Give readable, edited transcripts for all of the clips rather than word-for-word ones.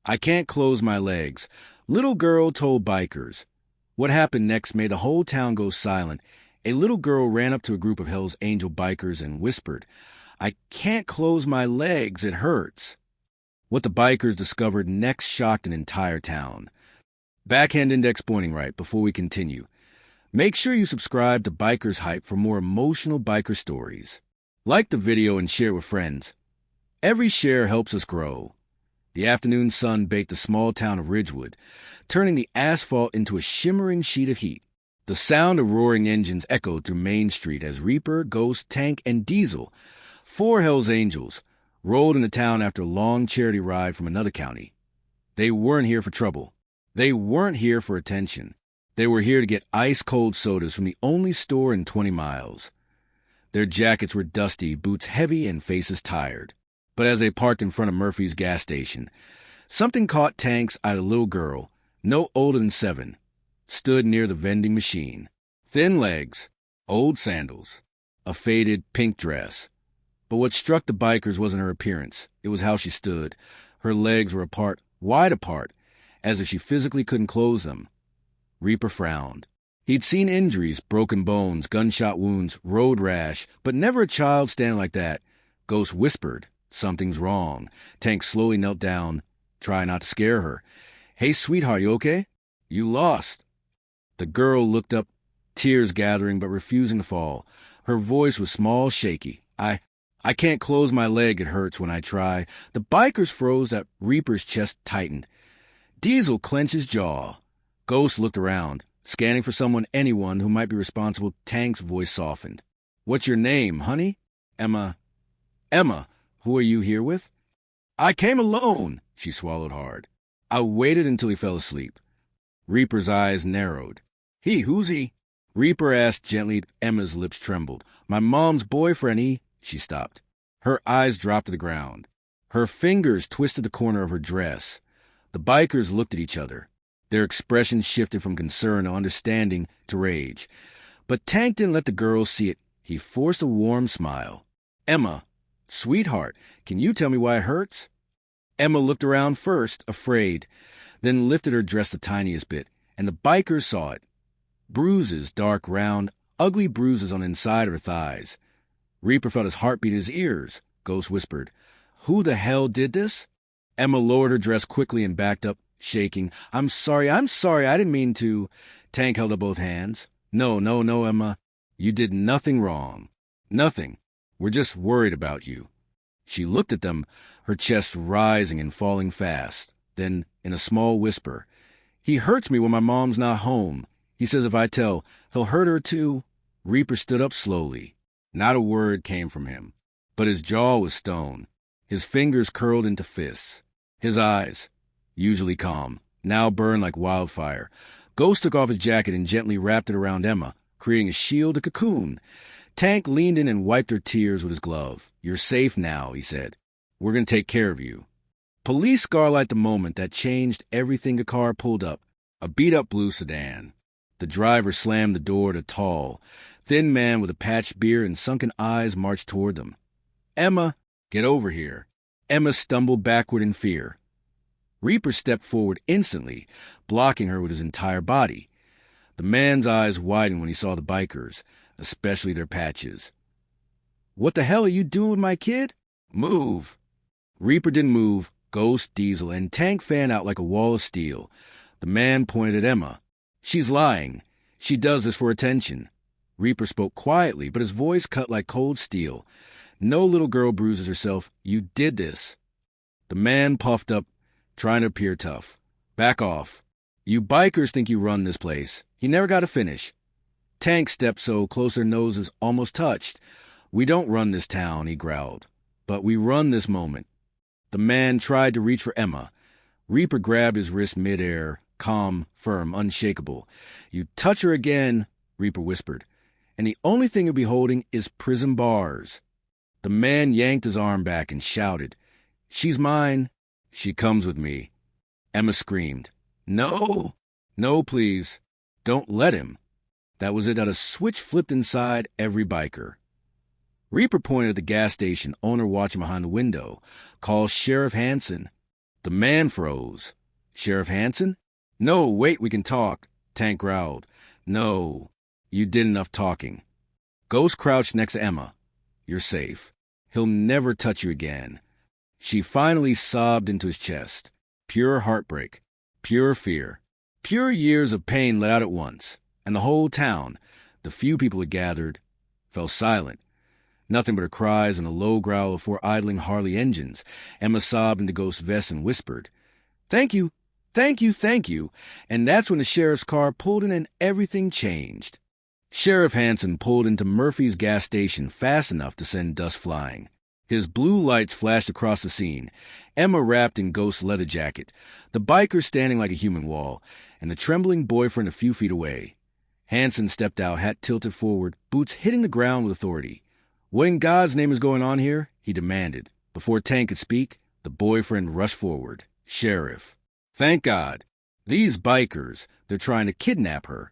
I can't close my legs. Little girl told bikers. What happened next made the whole town go silent. A little girl ran up to a group of Hell's Angel bikers and whispered, I can't close my legs, it hurts. What the bikers discovered next shocked an entire town. Backhand index pointing right before we continue. Make sure you subscribe to Bikers Hype for more emotional biker stories. Like the video and share it with friends. Every share helps us grow. The afternoon sun baked the small town of Ridgewood, turning the asphalt into a shimmering sheet of heat. The sound of roaring engines echoed through Main Street as Reaper, Ghost, Tank, and Diesel, 4 Hells Angels, rolled into town after a long charity ride from another county. They weren't here for trouble. They weren't here for attention. They were here to get ice-cold sodas from the only store in 20 miles. Their jackets were dusty, boots heavy, and faces tired. But as they parked in front of Murphy's gas station, something caught Tank's eye. A little girl, no older than 7, stood near the vending machine. Thin legs, old sandals, a faded pink dress. But what struck the bikers wasn't her appearance. It was how she stood. Her legs were apart, wide apart, as if she physically couldn't close them. Reaper frowned. He'd seen injuries, broken bones, gunshot wounds, road rash, but never a child standing like that. Ghost whispered, something's wrong. Tank slowly knelt down, trying not to scare her. Hey, sweetheart, you okay? You lost. The girl looked up, tears gathering but refusing to fall. Her voice was small, shaky. I can't close my leg, it hurts when I try. The bikers froze at Reaper's chest tightened. Diesel clenched his jaw. Ghost looked around, scanning for anyone who might be responsible. Tank's voice softened. What's your name, honey? Emma. Emma, who are you here with? I came alone, she swallowed hard. I waited until he fell asleep. Reaper's eyes narrowed. Who's he? Reaper asked gently. Emma's lips trembled. My mom's boyfriend, She stopped. Her eyes dropped to the ground. Her fingers twisted the corner of her dress. The bikers looked at each other. Their expressions shifted from concern to understanding to rage. But Tank didn't let the girls see it. He forced a warm smile. Emma, sweetheart, can you tell me why it hurts? Emma looked around first, afraid, then lifted her dress the tiniest bit, and the bikers saw it. Bruises, dark, round, ugly bruises on the inside of her thighs. Reaper felt his heartbeat in his ears. Ghost whispered, Who the hell did this? Emma lowered her dress quickly and backed up, shaking. I'm sorry, I didn't mean to. Tank held up both hands. No, Emma. You did nothing wrong. Nothing. We're just worried about you. She looked at them, her chest rising and falling fast. Then, in a small whisper, He hurts me when my mom's not home. He says if I tell, he'll hurt her too. Reaper stood up slowly. Not a word came from him, but his jaw was stone. His fingers curled into fists. His eyes, usually calm, now burned like wildfire. Ghost took off his jacket and gently wrapped it around Emma, creating a shield, a cocoon. Tank leaned in and wiped her tears with his glove. You're safe now, he said. We're going to take care of you. Police car light the moment that changed everything. A car pulled up, a beat-up blue sedan. The driver slammed the door to a tall, thin man with a patched beard and sunken eyes marched toward them. Emma, get over here. Emma stumbled backward in fear. Reaper stepped forward instantly, blocking her with his entire body. The man's eyes widened when he saw the bikers, especially their patches. What the hell are you doing with my kid? Move. Reaper didn't move. Ghost, Diesel, and Tank fanned out like a wall of steel. The man pointed at Emma. She's lying. She does this for attention. Reaper spoke quietly, but his voice cut like cold steel. No little girl bruises herself. You did this. The man puffed up, trying to appear tough. Back off. You bikers think you run this place. He never got to finish. Tank stepped so close their noses almost touched. We don't run this town, he growled. But we run this moment. The man tried to reach for Emma. Reaper grabbed his wrist midair, calm, firm, unshakable. You touch her again, Reaper whispered, and the only thing you'll be holding is prison bars. The man yanked his arm back and shouted, She's mine. She comes with me. Emma screamed. No, please. Don't let him. That was it, that a switch flipped inside every biker. Reaper pointed at the gas station owner watching behind the window. Call Sheriff Hanson. The man froze. Sheriff Hansen? No, wait, we can talk, Tank growled. No, you did enough talking. Ghost crouched next to Emma. You're safe. He'll never touch you again. She finally sobbed into his chest. Pure heartbreak. Pure fear. Pure years of pain let out at once. And the whole town, the few people it gathered, fell silent. Nothing but her cries and a low growl of four idling Harley engines. Emma sobbed into Ghost's vest and whispered, "Thank you, thank you, thank you." And that's when the sheriff's car pulled in and everything changed. Sheriff Hansen pulled into Murphy's gas station fast enough to send dust flying. His blue lights flashed across the scene, Emma wrapped in Ghost's leather jacket, the biker standing like a human wall, and the trembling boyfriend a few feet away. Hansen stepped out, hat tilted forward, boots hitting the ground with authority. "What in God's name is going on here?" he demanded. Before Tank could speak, the boyfriend rushed forward. "Sheriff." "Thank God. These bikers, they're trying to kidnap her."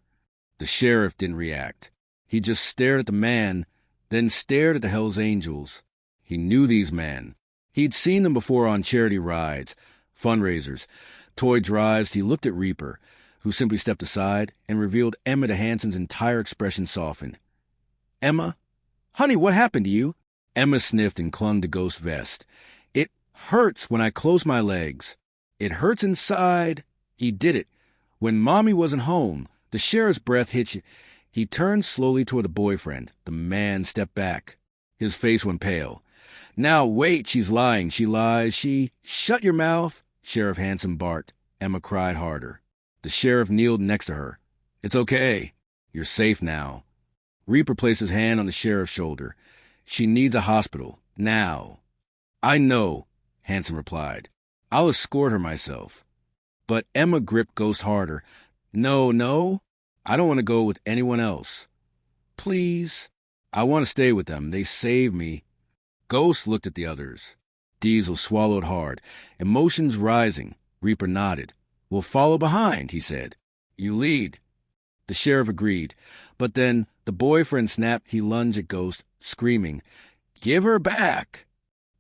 The sheriff didn't react. He just stared at the man, then stared at the Hells Angels. He knew these men. He'd seen them before on charity rides, fundraisers, toy drives. He looked at Reaper, who simply stepped aside and revealed Emma to Hansen's entire expression softened. "Emma? Honey, what happened to you?" Emma sniffed and clung to Ghost's vest. "It hurts when I close my legs. It hurts inside." He did it. When Mommy wasn't home, the sheriff's breath hit you. He turned slowly toward the boyfriend. The man stepped back. His face went pale. "Now wait, she's lying. She lies. She—" "Shut your mouth," Sheriff Hansen barked. Emma cried harder. The sheriff kneeled next to her. "It's okay. You're safe now." Reaper placed his hand on the sheriff's shoulder. "She needs a hospital. Now." "I know," Hansen replied. "I'll escort her myself." But Emma gripped Ghost harder. No, I don't want to go with anyone else." "Please." "I want to stay with them. They saved me." Ghost looked at the others. Diesel swallowed hard, emotions rising. Reaper nodded. "We'll follow behind," he said. "You lead." The sheriff agreed, but then the boyfriend snapped. He lunged at Ghost, screaming, "Give her back!"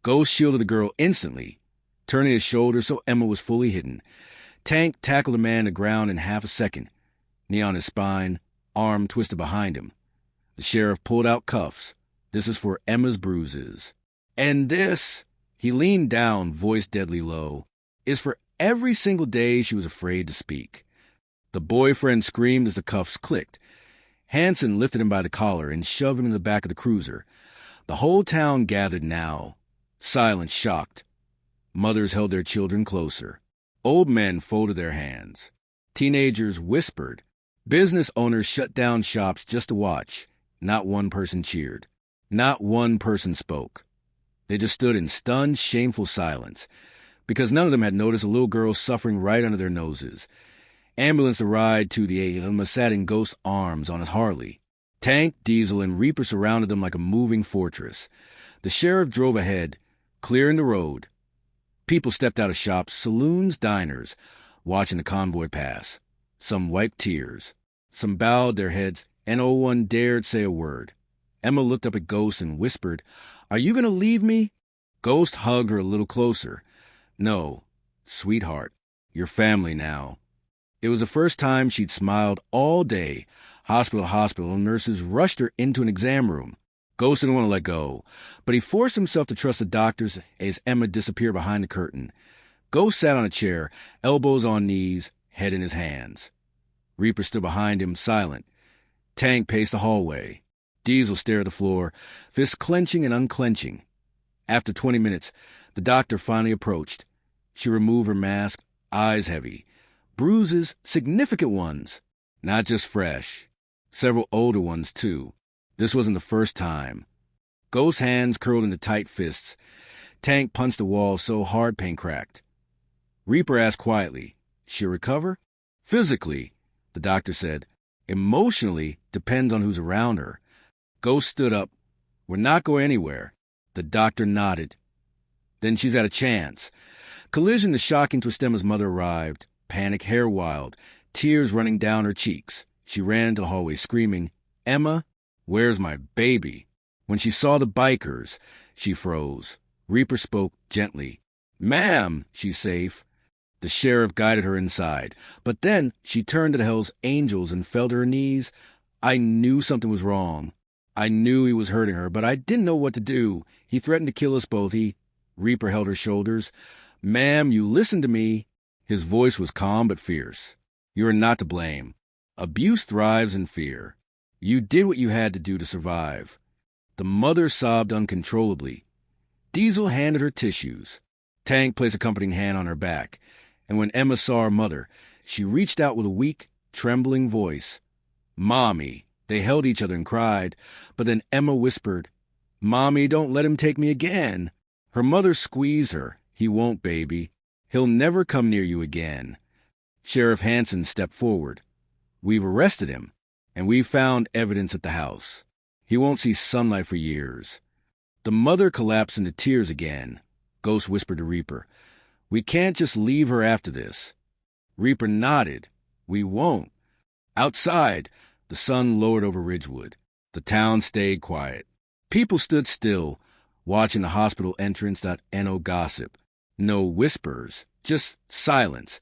Ghost shielded the girl instantly, turning his shoulder so Emma was fully hidden. Tank tackled the man to the ground in half a second, knee on his spine, arm twisted behind him. The sheriff pulled out cuffs. "This is for Emma's bruises. And this," he leaned down, voice deadly low, "is for every single day she was afraid to speak." The boyfriend screamed as the cuffs clicked. Hansen lifted him by the collar and shoved him in the back of the cruiser. The whole town gathered now, silent, shocked. Mothers held their children closer. Old men folded their hands. Teenagers whispered. Business owners shut down shops just to watch. Not one person cheered. Not one person spoke. They just stood in stunned, shameful silence, because none of them had noticed a little girl suffering right under their noses. Ambulance arrived to the aid of them, sat in Ghost's arms on his Harley. Tank, Diesel, and Reaper surrounded them like a moving fortress. The sheriff drove ahead, clearing the road. People stepped out of shops, saloons, diners, watching the convoy pass. Some wiped tears. Some bowed their heads, and no one dared say a word. Emma looked up at Ghost and whispered, "Are you going to leave me?" Ghost hugged her a little closer. "No, sweetheart, you're family now." It was the first time she'd smiled all day. Hospital, nurses rushed her into an exam room. Ghost didn't want to let go, but he forced himself to trust the doctors as Emma disappeared behind the curtain. Ghost sat on a chair, elbows on knees, head in his hands. Reaper stood behind him, silent. Tank paced the hallway. Diesel stared at the floor, fists clenching and unclenching. After 20 minutes, the doctor finally approached. She removed her mask, eyes heavy. Bruises, significant ones, not just fresh. Several older ones, too. This wasn't the first time. Ghost's hands curled into tight fists. Tank punched the wall so hard paint cracked. Reaper asked quietly, "She'll recover?" "Physically," the doctor said. "Emotionally, depends on who's around her." Ghost stood up. "We're not going anywhere." The doctor nodded. "Then she's had a chance." Collision, the shocking twist Emma's mother arrived. Panic, hair wild, tears running down her cheeks. She ran into the hallway screaming, "Emma, where's my baby?" When she saw the bikers, she froze. Reaper spoke gently. Ma'am, she's safe. The sheriff guided her inside. But then she turned to the Hell's Angels and fell to her knees. I knew something was wrong. I knew he was hurting her, but I didn't know what to do. He threatened to kill us both. Reaper held her shoulders. Ma'am, you listen to me. His voice was calm but fierce. You are not to blame. Abuse thrives in fear. You did what you had to do to survive. The mother sobbed uncontrollably. Diesel handed her tissues. Tank placed a comforting hand on her back. And when Emma saw her mother, she reached out with a weak, trembling voice. Mommy. They held each other and cried. But then Emma whispered, Mommy, don't let him take me again. Her mother squeezed her. He won't, baby. He'll never come near you again. Sheriff Hanson stepped forward. We've arrested him, and we've found evidence at the house. He won't see sunlight for years. The mother collapsed into tears again. Ghost whispered to Reaper, We can't just leave her after this. Reaper nodded. We won't. Outside, the sun lowered over Ridgewood. The town stayed quiet. People stood still, watching the hospital entrance.no gossip. No whispers, just silence.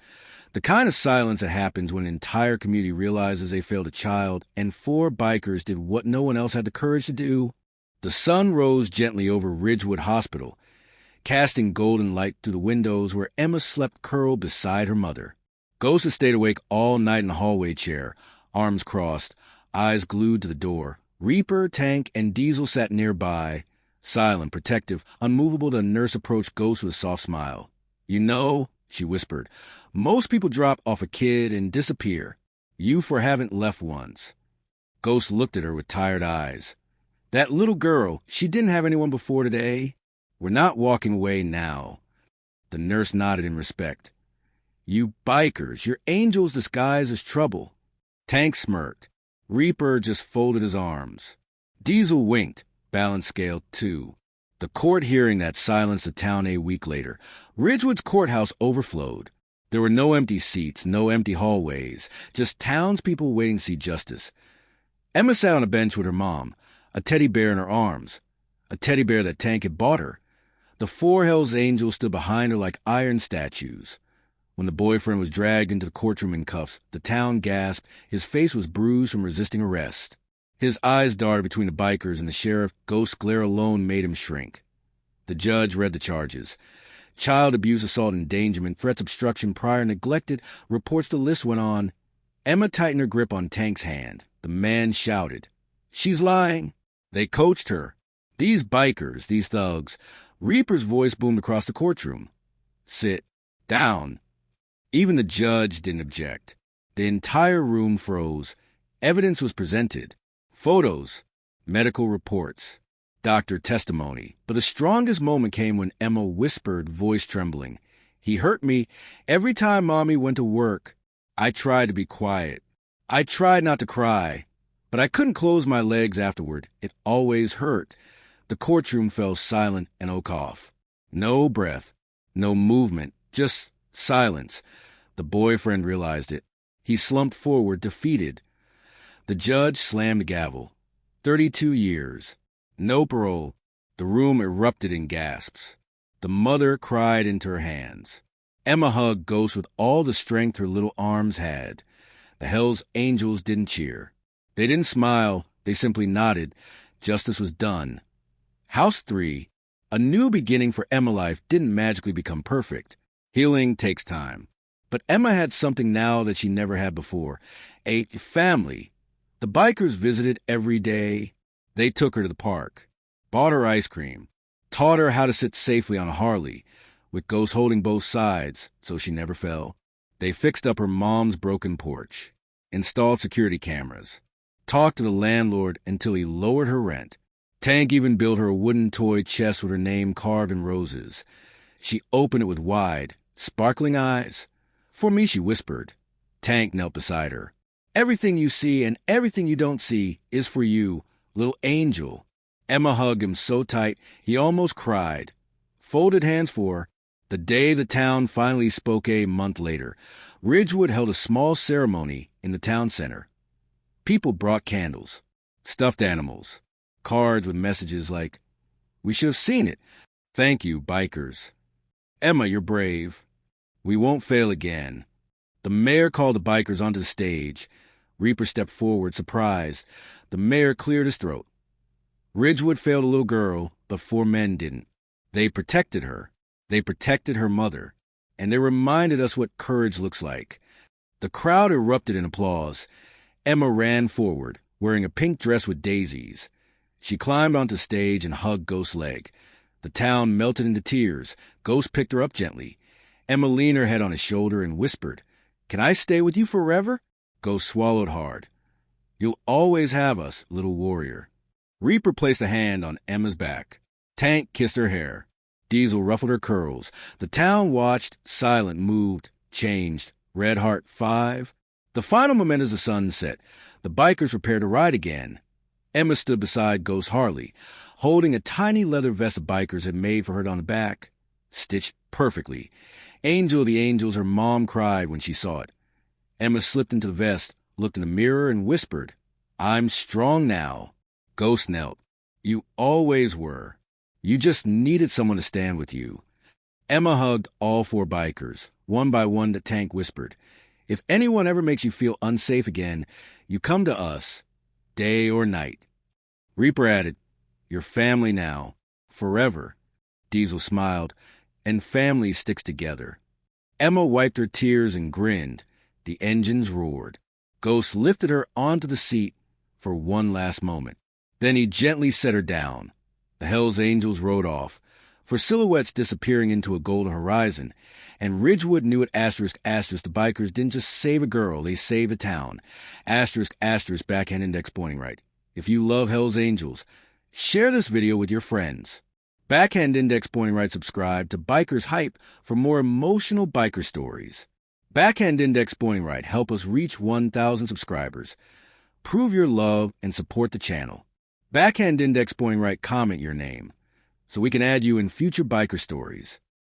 The kind of silence that happens when an entire community realizes they failed a child, and 4 bikers did what no one else had the courage to do. The sun rose gently over Ridgewood Hospital, casting golden light through the windows where Emma slept curled beside her mother. Ghost had stayed awake all night in the hallway chair, arms crossed, eyes glued to the door. Reaper, Tank, and Diesel sat nearby, silent, protective, unmovable. The nurse approached Ghost with a soft smile. You know, she whispered, most people drop off a kid and disappear. You haven't left once. Ghost looked at her with tired eyes. That little girl, she didn't have anyone before today. We're not walking away now. The nurse nodded in respect. You bikers, you're angels disguised as trouble. Tank smirked. Reaper just folded his arms. Diesel winked, balance scale 2. The court hearing that silenced the town a week later. Ridgewood's courthouse overflowed. There were no empty seats, no empty hallways, just townspeople waiting to see justice. Emma sat on a bench with her mom, a teddy bear in her arms, a teddy bear that Tank had bought her. The 4 Hells Angels stood behind her like iron statues. When the boyfriend was dragged into the courtroom in cuffs, the town gasped. His face was bruised from resisting arrest. His eyes darted between the bikers, and the sheriff. Ghost's glare alone made him shrink. The judge read the charges. Child abuse, assault, endangerment, threats, obstruction, prior neglected. Reports. The list went on. Emma tightened her grip on Tank's hand. The man shouted, She's lying. They coached her. These bikers, these thugs. Reaper's voice boomed across the courtroom. Sit down. Even the judge didn't object. The entire room froze. Evidence was presented. Photos, medical reports, doctor testimony. But the strongest moment came when Emma whispered, voice trembling. He hurt me. Every time Mommy went to work, I tried to be quiet. I tried not to cry. But I couldn't close my legs afterward. It always hurt. The courtroom fell silent and off. No breath, no movement, just silence. The boyfriend realized it. He slumped forward, defeated. The judge slammed the gavel. 32 years. No parole. The room erupted in gasps. The mother cried into her hands. Emma hugged Ghost with all the strength her little arms had. The Hells Angels didn't cheer. They didn't smile. They simply nodded. Justice was done. House 3, a new beginning for Emma life, didn't magically become perfect. Healing takes time. But Emma had something now that she never had before. A family. The bikers visited every day. They took her to the park, bought her ice cream, taught her how to sit safely on a Harley, with Ghost holding both sides so she never fell. They fixed up her mom's broken porch, installed security cameras, talked to the landlord until he lowered her rent. Tank even built her a wooden toy chest with her name carved in roses. She opened it with wide, sparkling eyes. For me, she whispered. Tank knelt beside her. Everything you see and everything you don't see is for you, little angel. Emma hugged him so tight he almost cried. Folded hands for her. The day the town finally spoke a month later, Ridgewood held a small ceremony in the town center. People brought candles, stuffed animals, cards with messages like, "We should have seen it. Thank you, bikers." Emma, you're brave. We won't fail again. The mayor called the bikers onto the stage. Reaper stepped forward, surprised. The mayor cleared his throat. Ridgewood failed a little girl, but 4 men didn't. They protected her. They protected her mother. And they reminded us what courage looks like. The crowd erupted in applause. Emma ran forward, wearing a pink dress with daisies. She climbed onto stage and hugged Ghost's leg. The town melted into tears. Ghost picked her up gently. Emma leaned her head on his shoulder and whispered, "Can I stay with you forever?" Ghost swallowed hard. "You'll always have us, little warrior." Reaper placed a hand on Emma's back. Tank kissed her hair. Diesel ruffled her curls. The town watched, silent, moved, changed. Red Heart 5. The final moment as the sun set. The bikers prepared to ride again. Emma stood beside Ghost Harley, holding a tiny leather vest the bikers had made for her on the back, stitched perfectly. Angel of the angels, her mom cried when she saw it. Emma slipped into the vest, looked in the mirror, and whispered, "I'm strong now." Ghost knelt. "You always were. You just needed someone to stand with you." Emma hugged all 4 bikers. One by one, the Tank whispered, "If anyone ever makes you feel unsafe again, you come to us, day or night." Reaper added, "You're family now, forever." Diesel smiled, "And family sticks together." Emma wiped her tears and grinned. The engines roared. Ghost lifted her onto the seat for one last moment. Then he gently set her down. The Hells Angels rode off, for silhouettes disappearing into a golden horizon, and Ridgewood knew at **** the bikers didn't just save a girl, they saved a town. ***, backhand index pointing right. If you love Hells Angels, share this video with your friends. Backhand index pointing right, subscribe to Bikers Hype for more emotional biker stories. Backhand index pointing right, help us reach 1,000 subscribers. Prove your love and support the channel. Backhand index pointing right, comment your name, so we can add you in future biker stories.